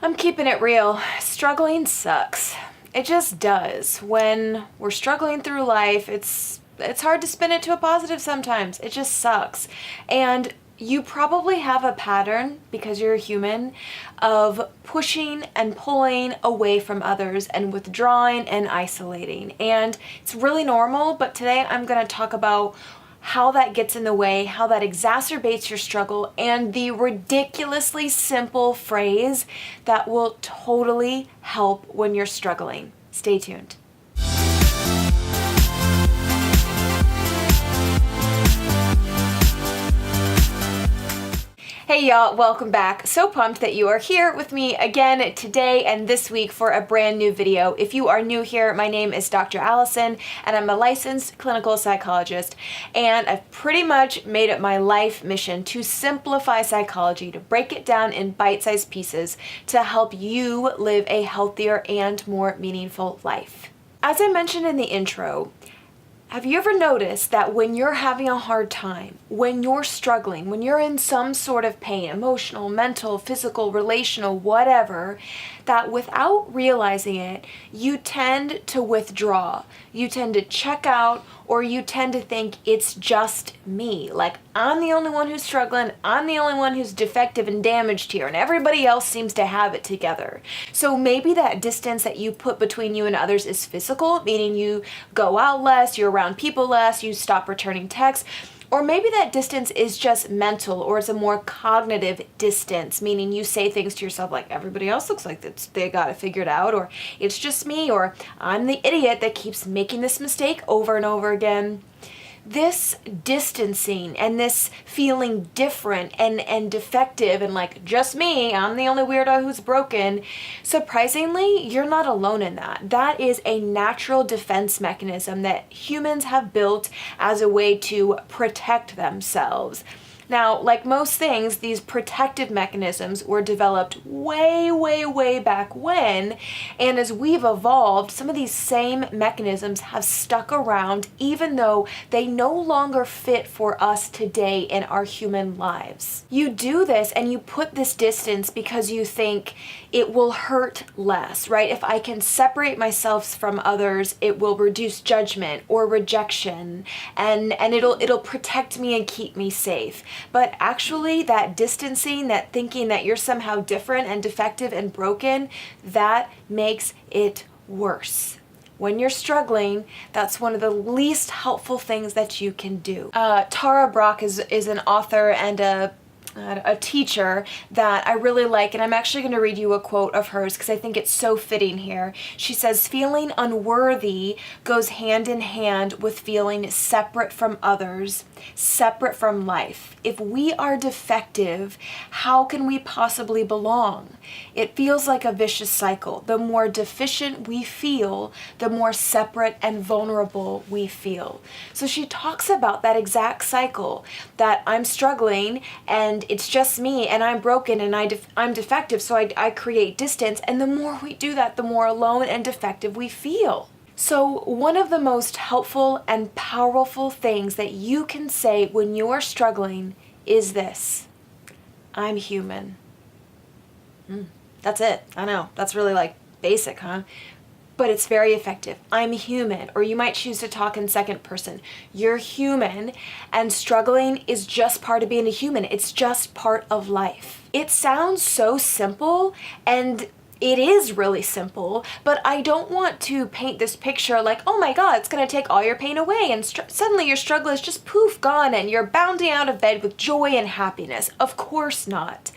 I'm keeping it real. Struggling sucks. It just does. When we're struggling through life, it's hard to spin it to a positive sometimes. It just sucks. And you probably have a pattern, because you're a human, of pushing and pulling away from others and withdrawing and isolating. And it's really normal, but today I'm going to talk about how that gets in the way, how that exacerbates your struggle, and the ridiculously simple phrase that will totally help when you're struggling. Stay tuned. Hey y'all, welcome back. So pumped that you are here with me again today and this week for a brand new video. If you are new here, my name is Dr. Allison and I'm a licensed clinical psychologist, and I've pretty much made it my life mission to simplify psychology, to break it down in bite-sized pieces to help you live a healthier and more meaningful life. As I mentioned in the intro, have you ever noticed that when you're having a hard time, when you're struggling, when you're in some sort of pain, emotional, mental, physical, relational, whatever, that without realizing it, you tend to withdraw, you tend to check out, or you tend to think it's just me. Like, I'm the only one who's struggling, I'm the only one who's defective and damaged here, and everybody else seems to have it together. So maybe that distance that you put between you and others is physical, meaning you go out less, you're around people less, you stop returning texts. Or maybe that distance is just mental, or it's a more cognitive distance, meaning you say things to yourself like, everybody else looks like they got it figured out, or it's just me, or I'm the idiot that keeps making this mistake over and over again. This distancing and this feeling different and defective and like, just me, I'm the only weirdo who's broken, surprisingly, you're not alone in that. That is a natural defense mechanism that humans have built as a way to protect themselves. Now, like most things, these protective mechanisms were developed way, way, way back when, and as we've evolved, some of these same mechanisms have stuck around even though they no longer fit for us today in our human lives. You do this and you put this distance because you think it will hurt less, right? If I can separate myself from others, it will reduce judgment or rejection, and it'll protect me and keep me safe. But actually, that distancing, that thinking that you're somehow different and defective and broken, that makes it worse. When you're struggling, that's one of the least helpful things that you can do. Tara Brach is an author and a teacher that I really like, and I'm actually going to read you a quote of hers because I think it's so fitting here. She says, feeling unworthy goes hand in hand with feeling separate from others, separate from life. If we are defective, how can we possibly belong? It feels like a vicious cycle. The more deficient we feel, the more separate and vulnerable we feel. So she talks about that exact cycle, that I'm struggling and it's just me and I'm broken and I'm defective, so I create distance, and the more we do that, the more alone and defective we feel. So one of the most helpful and powerful things that you can say when you're struggling is this: I'm human. That's it. I know, that's really like basic, huh? But it's very effective. I'm human. Or you might choose to talk in second person. You're human, and struggling is just part of being a human. It's just part of life. It sounds so simple, and it is really simple, but I don't want to paint this picture like, oh my God, it's going to take all your pain away and suddenly your struggle is just poof, gone, and you're bounding out of bed with joy and happiness. Of course not.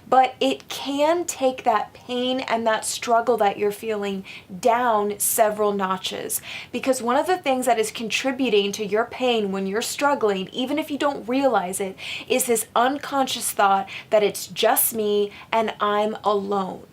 But it can take that pain and that struggle that you're feeling down several notches. Because one of the things that is contributing to your pain when you're struggling, even if you don't realize it, is this unconscious thought that it's just me and I'm alone.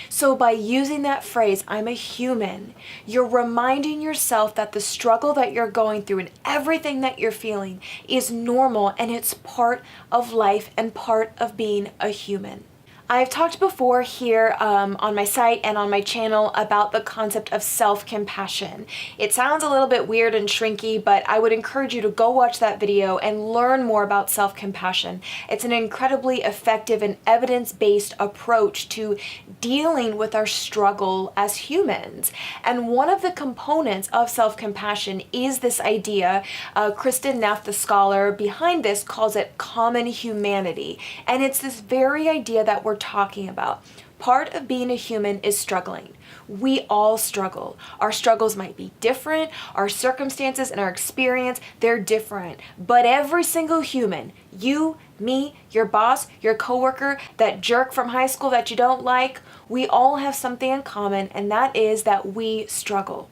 So by using that phrase, I'm a human, you're reminding yourself that the struggle that you're going through and everything that you're feeling is normal, and it's part of life and part of being a human. I've talked before here on my site and on my channel about the concept of self-compassion. It sounds a little bit weird and shrinky, but I would encourage you to go watch that video and learn more about self-compassion. It's an incredibly effective and evidence-based approach to dealing with our struggle as humans. And one of the components of self-compassion is this idea, Kristen Neff, the scholar behind this, calls it common humanity. And it's this very idea that we're talking about. Part of being a human is struggling. We all struggle. Our struggles might be different. Our circumstances and our experience, they're different. But every single human, you, me, your boss, your coworker, that jerk from high school that you don't like, we all have something in common, and that is that we struggle.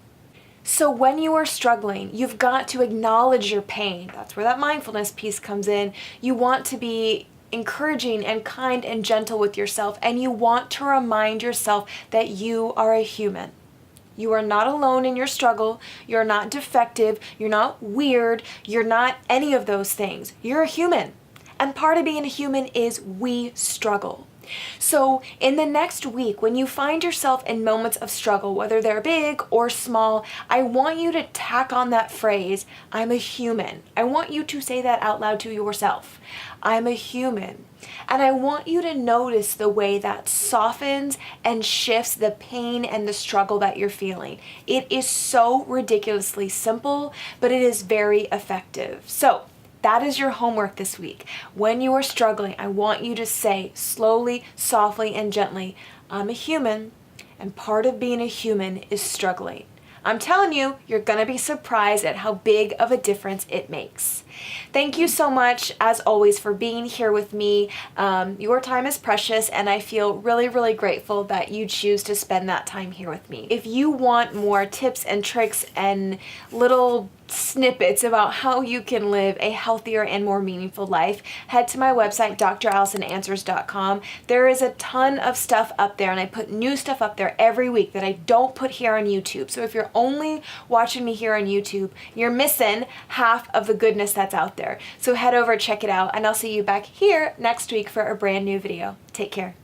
So when you are struggling, you've got to acknowledge your pain. That's where that mindfulness piece comes in. You want to be encouraging and kind and gentle with yourself, and you want to remind yourself that you are a human. You are not alone in your struggle. You're not defective. You're not weird. You're not any of those things. You're a human. And part of being a human is we struggle. So in the next week, when you find yourself in moments of struggle, whether they're big or small, I want you to tack on that phrase, I'm a human. I want you to say that out loud to yourself. I'm a human. And I want you to notice the way that softens and shifts the pain and the struggle that you're feeling. It is so ridiculously simple, but it is very effective. So that is your homework this week. When you are struggling, I want you to say slowly, softly, and gently, I'm a human, and part of being a human is struggling. I'm telling you, you're going to be surprised at how big of a difference it makes. Thank you so much, as always, for being here with me. Your time is precious, and I feel really, really grateful that you choose to spend that time here with me. If you want more tips and tricks and little snippets about how you can live a healthier and more meaningful life, head to my website, drallisonanswers.com. There is a ton of stuff up there, and I put new stuff up there every week that I don't put here on YouTube. So if you're only watching me here on YouTube, you're missing half of the goodness that's out there. So head over, check it out, and I'll see you back here next week for a brand new video. Take care.